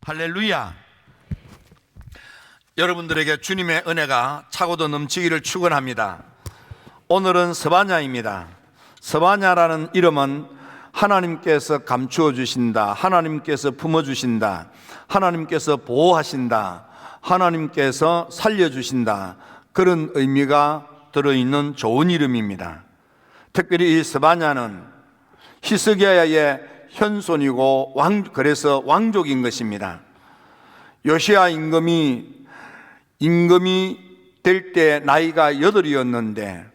할렐루야. 여러분들에게 주님의 은혜가 차고도 넘치기를 축원합니다. 오늘은 스바냐입니다. 스바냐라는 이름은 하나님께서 감추어 주신다, 하나님께서 품어 주신다, 하나님께서 보호하신다, 하나님께서 살려주신다, 그런 의미가 들어있는 좋은 이름입니다. 특별히 이 스바냐는 히스기야의 현손이고 그래서 왕족인 것입니다. 요시야 임금이 될 때 나이가 8이었는데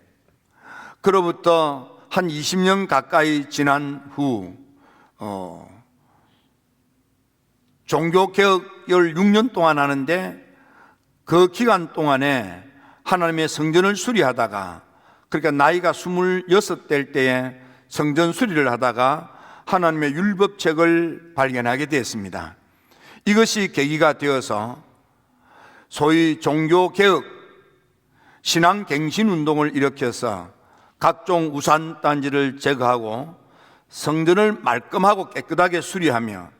그로부터 한 20년 가까이 지난 후 종교개혁을 6년 동안 하는데 그 기간 동안에 하나님의 성전을 수리하다가, 그러니까 나이가 26 될 때에 성전 수리를 하다가 하나님의 율법책을 발견하게 되었습니다. 이것이 계기가 되어서 소위 종교개혁, 신앙갱신운동을 일으켜서 각종 우상단지를 제거하고 성전을 말끔하고 깨끗하게 수리하며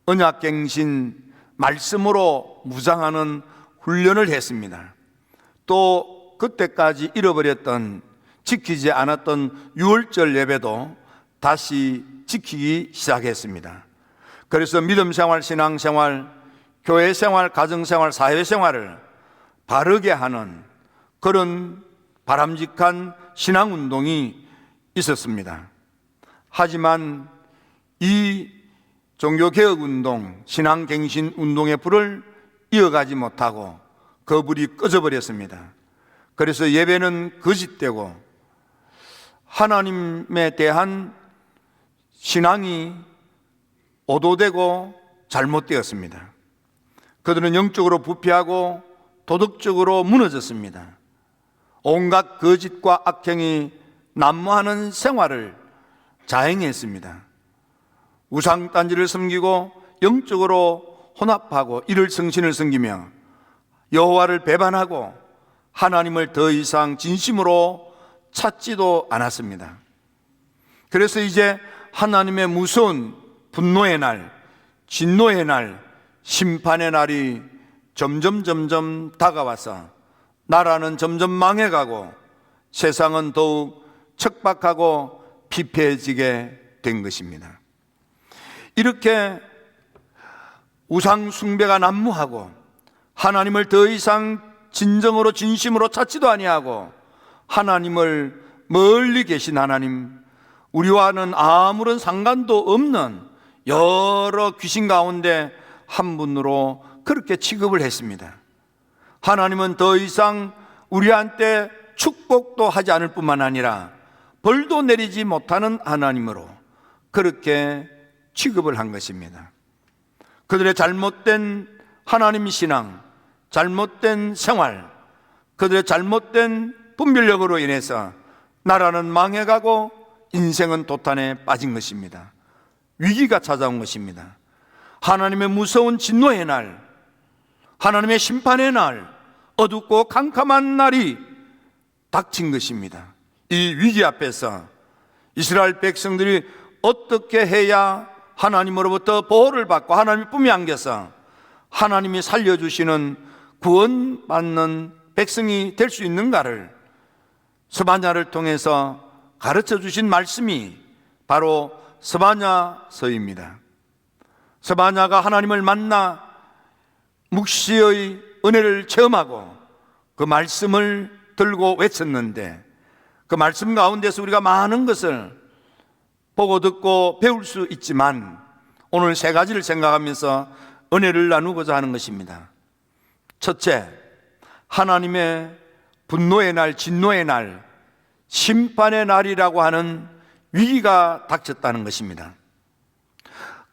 언약갱신 말씀으로 무장하는 훈련을 했습니다. 또 그때까지 잃어버렸던, 지키지 않았던 유월절 예배도 다시 지키기 시작했습니다. 그래서 믿음생활, 신앙생활, 교회생활, 가정생활, 사회생활을 바르게 하는 그런 바람직한 신앙운동이 있었습니다. 하지만 이 종교개혁운동, 신앙갱신운동의 불을 이어가지 못하고 그 불이 꺼져버렸습니다. 그래서 예배는 거짓되고 하나님에 대한 신앙이 오도되고 잘못되었습니다. 그들은 영적으로 부패하고 도덕적으로 무너졌습니다. 온갖 거짓과 악행이 난무하는 생활을 자행했습니다. 우상단지를 섬기고 영적으로 혼합하고 이를 성신을 섬기며 여호와를 배반하고 하나님을 더 이상 진심으로 찾지도 않았습니다. 그래서 이제 하나님의 무서운 분노의 날, 진노의 날, 심판의 날이 점점 다가와서 나라는 점점 망해가고 세상은 더욱 척박하고 피폐해지게 된 것입니다. 이렇게 우상 숭배가 난무하고 하나님을 더 이상 진정으로 진심으로 찾지도 아니하고 하나님을 멀리 계신 하나님, 우리와는 아무런 상관도 없는 여러 귀신 가운데 한 분으로 그렇게 취급을 했습니다. 하나님은 더 이상 우리한테 축복도 하지 않을 뿐만 아니라 벌도 내리지 못하는 하나님으로 그렇게 취급을 한 것입니다. 그들의 잘못된 하나님 신앙, 잘못된 생활, 그들의 잘못된 분별력으로 인해서 나라는 망해가고 인생은 도탄에 빠진 것입니다. 위기가 찾아온 것입니다. 하나님의 무서운 진노의 날, 하나님의 심판의 날, 어둡고 캄캄한 날이 닥친 것입니다. 이 위기 앞에서 이스라엘 백성들이 어떻게 해야 하나님으로부터 보호를 받고 하나님의 품에 안겨서 하나님이 살려주시는 구원받는 백성이 될 수 있는가를 스바냐를 통해서 가르쳐 주신 말씀이 바로 스바냐서입니다. 스바냐가 하나님을 만나 묵시의 은혜를 체험하고 그 말씀을 들고 외쳤는데 그 말씀 가운데서 우리가 많은 것을 보고 듣고 배울 수 있지만 오늘 3가지를 생각하면서 은혜를 나누고자 하는 것입니다. 첫째, 하나님의 분노의 날, 진노의 날, 심판의 날이라고 하는 위기가 닥쳤다는 것입니다.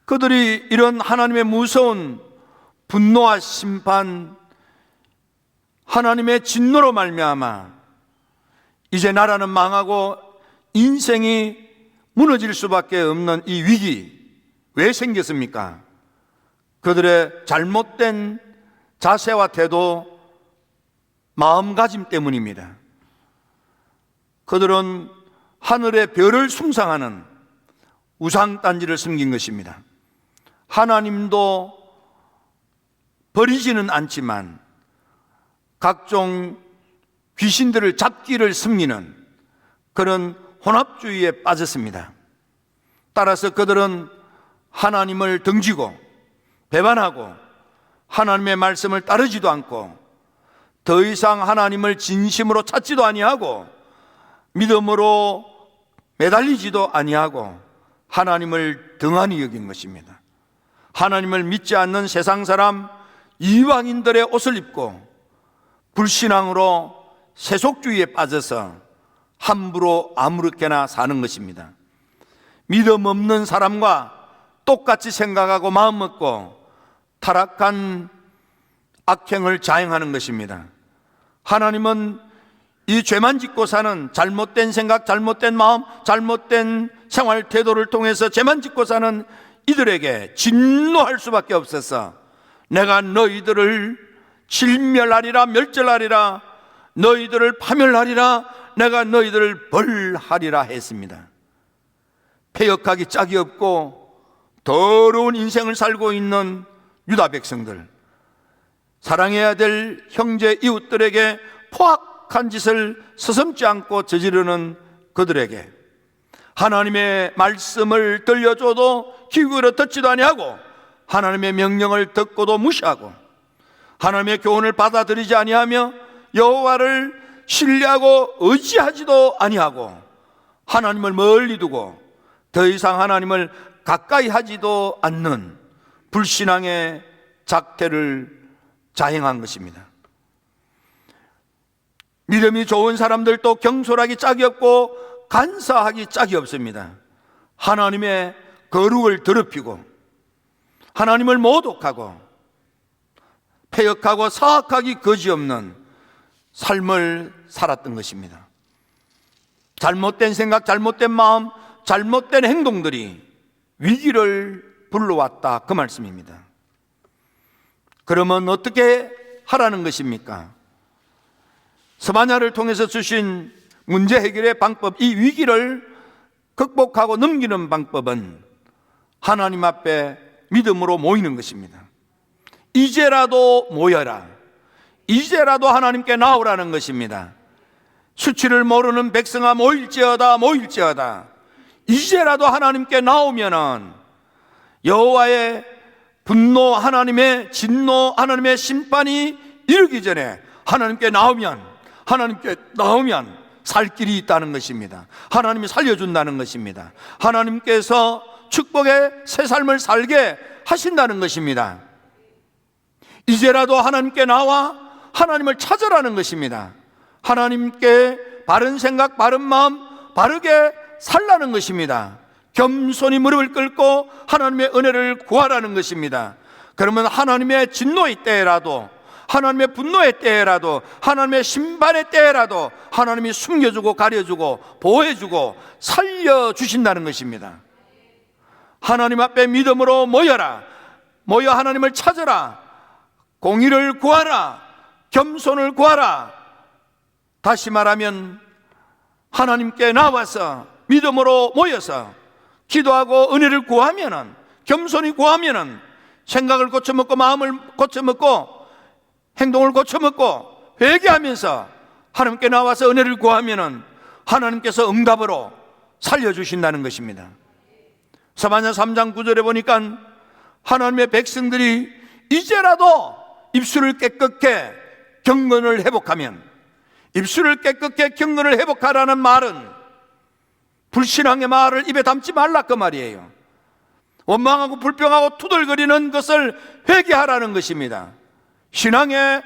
그들이 이런 하나님의 무서운 분노와 심판, 하나님의 진노로 말미암아 이제 나라는 망하고 인생이 무너질 수밖에 없는 이 위기, 왜 생겼습니까? 그들의 잘못된 자세와 태도, 마음가짐 때문입니다. 그들은 하늘의 별을 숭상하는 우상단지를 섬긴 것입니다. 하나님도 버리지는 않지만 각종 귀신들을 잡기를 섬기는 그런 혼합주의에 빠졌습니다. 따라서 그들은 하나님을 등지고 배반하고 하나님의 말씀을 따르지도 않고 더 이상 하나님을 진심으로 찾지도 아니하고 믿음으로 매달리지도 아니하고 하나님을 등한히 여긴 것입니다. 하나님을 믿지 않는 세상 사람 이방인들의 옷을 입고 불신앙으로 세속주의에 빠져서 함부로 아무렇게나 사는 것입니다. 믿음 없는 사람과 똑같이 생각하고 마음 먹고 타락한 악행을 자행하는 것입니다. 하나님은 이 죄만 짓고 사는 잘못된 생각, 잘못된 마음, 잘못된 생활 태도를 통해서 죄만 짓고 사는 이들에게 진노할 수밖에 없어서 내가 너희들을 진멸하리라, 멸절하리라, 너희들을 파멸하리라, 내가 너희들을 벌하리라 했습니다. 패역하기 짝이 없고 더러운 인생을 살고 있는 유다 백성들, 사랑해야 될 형제 이웃들에게 포악한 짓을 서슴지 않고 저지르는 그들에게 하나님의 말씀을 들려줘도 귀 기울여 듣지도 아니하고 하나님의 명령을 듣고도 무시하고 하나님의 교훈을 받아들이지 아니하며 여호와를 신뢰하고 의지하지도 아니하고 하나님을 멀리 두고 더 이상 하나님을 가까이 하지도 않는 불신앙의 작태를 자행한 것입니다. 믿음이 좋은 사람들도 경솔하기 짝이 없고 간사하기 짝이 없습니다. 하나님의 거룩을 더럽히고 하나님을 모독하고 패역하고 사악하기 거지없는 삶을 살았던 것입니다. 잘못된 생각, 잘못된 마음, 잘못된 행동들이 위기를 불러왔다, 그 말씀입니다. 그러면 어떻게 하라는 것입니까? 스바냐를 통해서 주신 문제 해결의 방법, 이 위기를 극복하고 넘기는 방법은 하나님 앞에 믿음으로 모이는 것입니다. 이제라도 모여라, 이제라도 하나님께 나오라는 것입니다. 수치를 모르는 백성아 모일지어다, 모일지어다. 이제라도 하나님께 나오면은 여호와의 분노, 하나님의 진노, 하나님의 심판이 이르기 전에 하나님께 나오면 살 길이 있다는 것입니다. 하나님이 살려준다는 것입니다. 하나님께서 축복의 새 삶을 살게 하신다는 것입니다. 이제라도 하나님께 나와 하나님을 찾으라는 것입니다. 하나님께 바른 생각, 바른 마음, 바르게 살라는 것입니다. 겸손히 무릎을 꿇고 하나님의 은혜를 구하라는 것입니다. 그러면 하나님의 진노의 때라도, 하나님의 분노의 때라도, 하나님의 심판의 때라도 하나님이 숨겨주고 가려주고 보호해주고 살려주신다는 것입니다. 하나님 앞에 믿음으로 모여라, 모여 하나님을 찾으라, 공의를 구하라, 겸손을 구하라. 다시 말하면 하나님께 나와서 믿음으로 모여서 기도하고 은혜를 구하면은, 겸손히 구하면은 생각을 고쳐먹고 마음을 고쳐먹고 행동을 고쳐먹고 회개하면서 하나님께 나와서 은혜를 구하면은 하나님께서 응답으로 살려주신다는 것입니다. 스바냐 3장 9절에 보니까 하나님의 백성들이 이제라도 입술을 깨끗게 경건을 회복하면, 입술을 깨끗게 경건을 회복하라는 말은 불신앙의 말을 입에 담지 말라 그 말이에요. 원망하고 불평하고 투덜거리는 것을 회개하라는 것입니다. 신앙의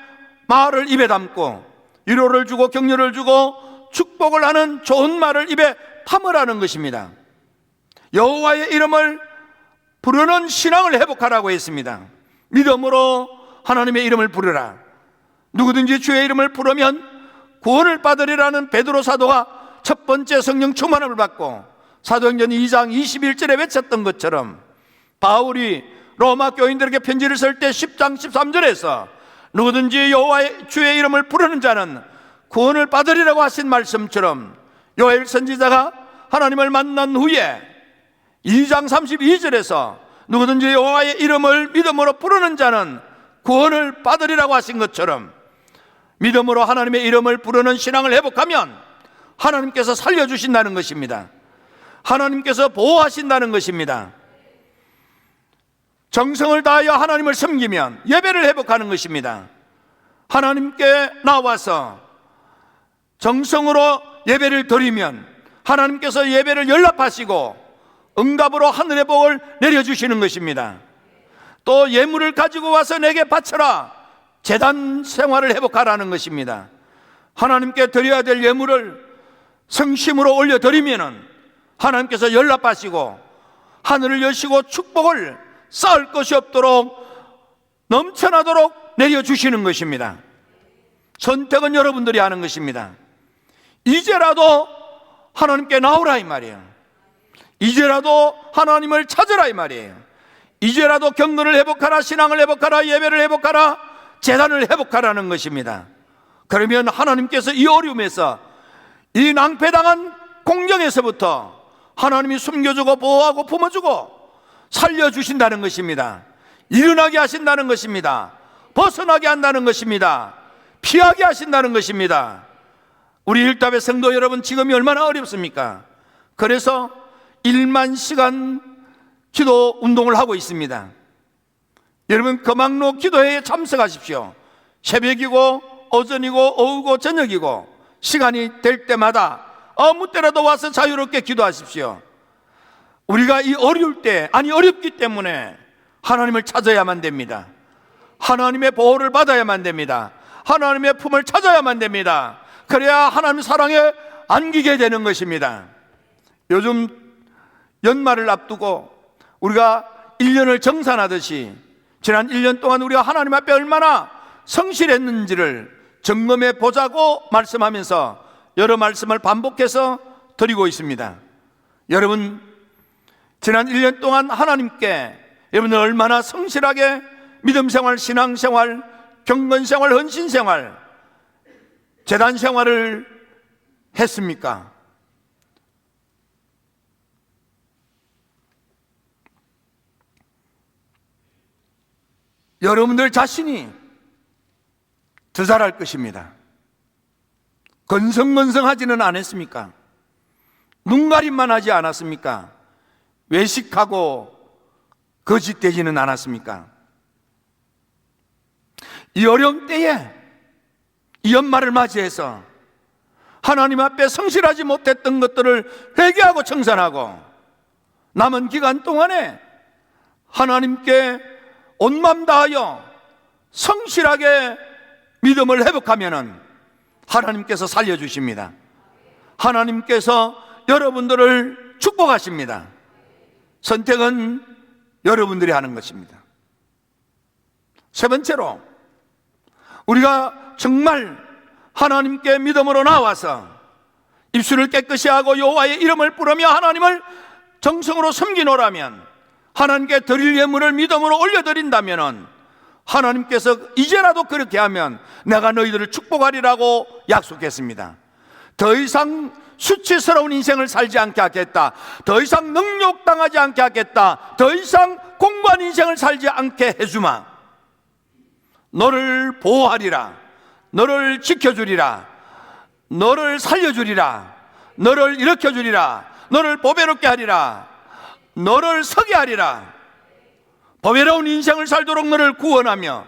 말을 입에 담고 위로를 주고 격려를 주고 축복을 하는 좋은 말을 입에 담으라는 것입니다. 여호와의 이름을 부르는 신앙을 회복하라고 했습니다. 믿음으로 하나님의 이름을 부르라. 누구든지 주의 이름을 부르면 구원을 받으리라는 베드로 사도가 첫 번째 성령 충만함을 받고 사도행전 2장 21절에 외쳤던 것처럼 바울이 로마 교인들에게 편지를 쓸 때 10장 13절에서 누구든지 여호와의 주의 이름을 부르는 자는 구원을 받으리라고 하신 말씀처럼 요엘 선지자가 하나님을 만난 후에 2장 32절에서 누구든지 여호와의 이름을 믿음으로 부르는 자는 구원을 받으리라고 하신 것처럼 믿음으로 하나님의 이름을 부르는 신앙을 회복하면 하나님께서 살려주신다는 것입니다. 하나님께서 보호하신다는 것입니다. 정성을 다하여 하나님을 섬기면 예배를 회복하는 것입니다. 하나님께 나와서 정성으로 예배를 드리면 하나님께서 예배를 연락하시고 응답으로 하늘의 복을 내려주시는 것입니다. 또 예물을 가지고 와서 내게 바쳐라, 제단 생활을 회복하라는 것입니다. 하나님께 드려야 될 예물을 성심으로 올려드리면 하나님께서 연락하시고 하늘을 여시고 축복을 쌓을 것이 없도록 넘쳐나도록 내려주시는 것입니다. 선택은 여러분들이 하는 것입니다. 이제라도 하나님께 나오라 이 말이에요. 이제라도 하나님을 찾으라 이 말이에요. 이제라도 경건을 회복하라, 신앙을 회복하라, 예배를 회복하라, 제단을 회복하라는 것입니다. 그러면 하나님께서 이 어려움에서, 이 낭패당한 공경에서부터 하나님이 숨겨주고 보호하고 품어주고 살려주신다는 것입니다. 일어나게 하신다는 것입니다. 벗어나게 한다는 것입니다. 피하게 하신다는 것입니다. 우리 일답의 성도 여러분, 지금이 얼마나 어렵습니까? 그래서 1만 시간 기도 운동을 하고 있습니다. 여러분, 거망로 기도회에 참석하십시오. 새벽이고 오전이고 오후고 저녁이고 시간이 될 때마다 아무 때라도 와서 자유롭게 기도하십시오. 우리가 이 어려울 때, 어렵기 때문에 하나님을 찾아야만 됩니다. 하나님의 보호를 받아야만 됩니다. 하나님의 품을 찾아야만 됩니다. 그래야 하나님 사랑에 안기게 되는 것입니다. 요즘 연말을 앞두고 우리가 1년을 정산하듯이 지난 1년 동안 우리가 하나님 앞에 얼마나 성실했는지를 점검해 보자고 말씀하면서 여러 말씀을 반복해서 드리고 있습니다. 여러분, 지난 1년 동안 하나님께 여러분들 얼마나 성실하게 믿음생활, 신앙생활, 경건생활, 헌신생활, 제단생활을 했습니까? 여러분들 자신이 더 잘할 것입니다. 건성건성하지는 않았습니까? 눈가림만 하지 않았습니까? 외식하고 거짓되지는 않았습니까? 이 어려운 때에 이 연말을 맞이해서 하나님 앞에 성실하지 못했던 것들을 회개하고 청산하고 남은 기간 동안에 하나님께 온 마음 다하여 성실하게 믿음을 회복하면은 하나님께서 살려주십니다. 하나님께서 여러분들을 축복하십니다. 선택은 여러분들이 하는 것입니다. 세 번째로, 우리가 정말 하나님께 믿음으로 나와서 입술을 깨끗이 하고 여호와의 이름을 부르며 하나님을 정성으로 섬기노라면, 하나님께 드릴 예물을 믿음으로 올려드린다면 하나님께서 이제라도 그렇게 하면 내가 너희들을 축복하리라고 약속했습니다. 더 이상 수치스러운 인생을 살지 않게 하겠다. 더 이상 능욕당하지 않게 하겠다. 더 이상 공부한 인생을 살지 않게 해주마. 너를 보호하리라. 너를 지켜주리라. 너를 살려주리라. 너를 일으켜주리라. 너를 보배롭게 하리라. 너를 서게 하리라. 보배로운 인생을 살도록 너를 구원하며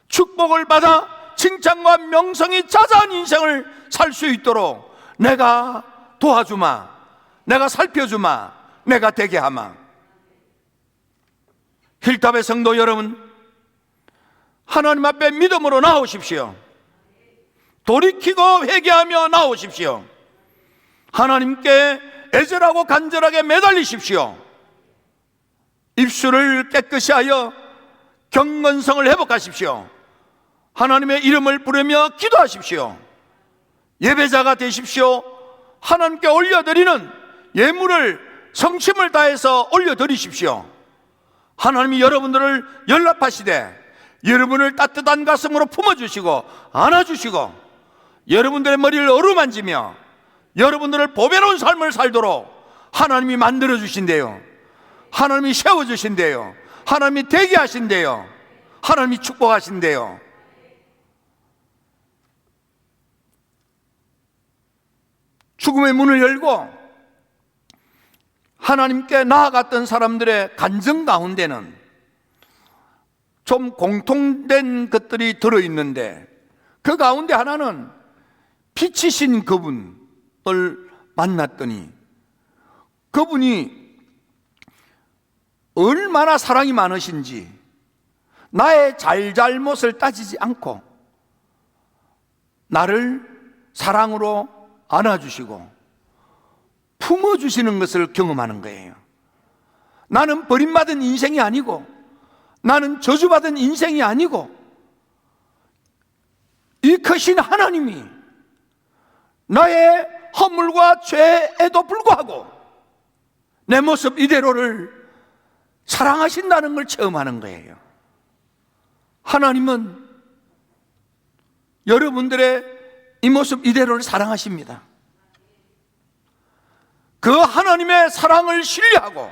축복을 받아 칭찬과 명성이 자자한 인생을 살 수 있도록 내가 도와주마. 내가 살펴주마. 내가 되게 하마. 힐탑의 성도 여러분, 하나님 앞에 믿음으로 나오십시오. 돌이키고 회개하며 나오십시오. 하나님께 애절하고 간절하게 매달리십시오. 입술을 깨끗이 하여 경건성을 회복하십시오. 하나님의 이름을 부르며 기도하십시오. 예배자가 되십시오. 하나님께 올려드리는 예물을 성심을 다해서 올려드리십시오. 하나님이 여러분들을 연락하시되 여러분을 따뜻한 가슴으로 품어주시고 안아주시고 여러분들의 머리를 어루만지며 여러분들을 보배로운 삶을 살도록 하나님이 만들어주신대요. 하나님이 세워주신대요. 하나님이 되게 하신대요. 하나님이 축복하신대요. 죽음의 문을 열고 하나님께 나아갔던 사람들의 간증 가운데는 좀 공통된 것들이 들어있는데, 그 가운데 하나는 빛이신 그분을 만났더니 그분이 얼마나 사랑이 많으신지 나의 잘잘못을 따지지 않고 나를 사랑으로 안아주시고 품어주시는 것을 경험하는 거예요. 나는 버림받은 인생이 아니고, 나는 저주받은 인생이 아니고, 이 크신 하나님이 나의 허물과 죄에도 불구하고 내 모습 이대로를 사랑하신다는 걸 체험하는 거예요. 하나님은 여러분들의 이 모습 이대로를 사랑하십니다. 그 하나님의 사랑을 신뢰하고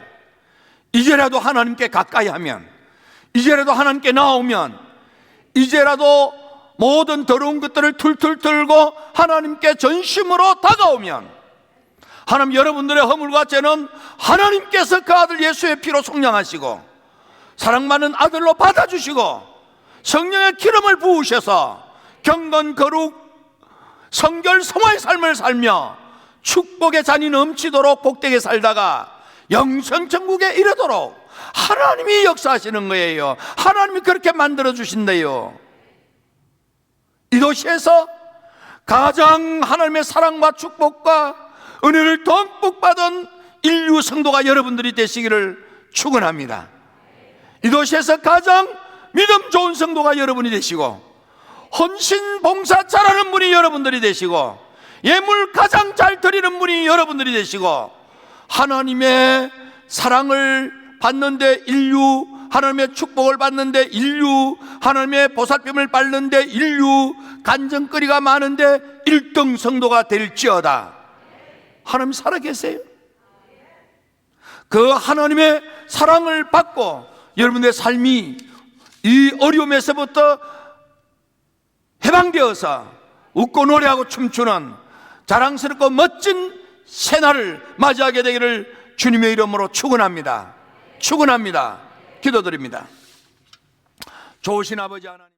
이제라도 하나님께 가까이 하면, 이제라도 하나님께 나오면, 이제라도 모든 더러운 것들을 툴툴 털고 하나님께 전심으로 다가오면, 하나님 여러분들의 허물과 죄는 하나님께서 그 아들 예수의 피로 속량하시고 사랑받는 아들로 받아주시고 성령의 기름을 부으셔서 경건 거룩 성결 성화의 삶을 살며 축복의 잔이 넘치도록 복되게 살다가 영생천국에 이르도록 하나님이 역사하시는 거예요. 하나님이 그렇게 만들어 주신대요. 이 도시에서 가장 하나님의 사랑과 축복과 은혜를 듬뿍 받은 인류 성도가 여러분들이 되시기를 축원합니다. 이 도시에서 가장 믿음 좋은 성도가 여러분이 되시고, 헌신 봉사 잘하는 분이 여러분들이 되시고, 예물 가장 잘 드리는 분이 여러분들이 되시고, 하나님의 사랑을 받는데 인류, 하나님의 축복을 받는데 인류, 하나님의 보살핌을 받는데 인류, 간증거리가 많은데 1등 성도가 될지어다. 하나님 살아계세요. 그 하나님의 사랑을 받고 여러분의 삶이 이 어려움에서부터 해방되어서 웃고 노래하고 춤추는 자랑스럽고 멋진 새날을 맞이하게 되기를 주님의 이름으로 축원합니다. 축원합니다. 기도드립니다. 좋으신 아버지 하나님,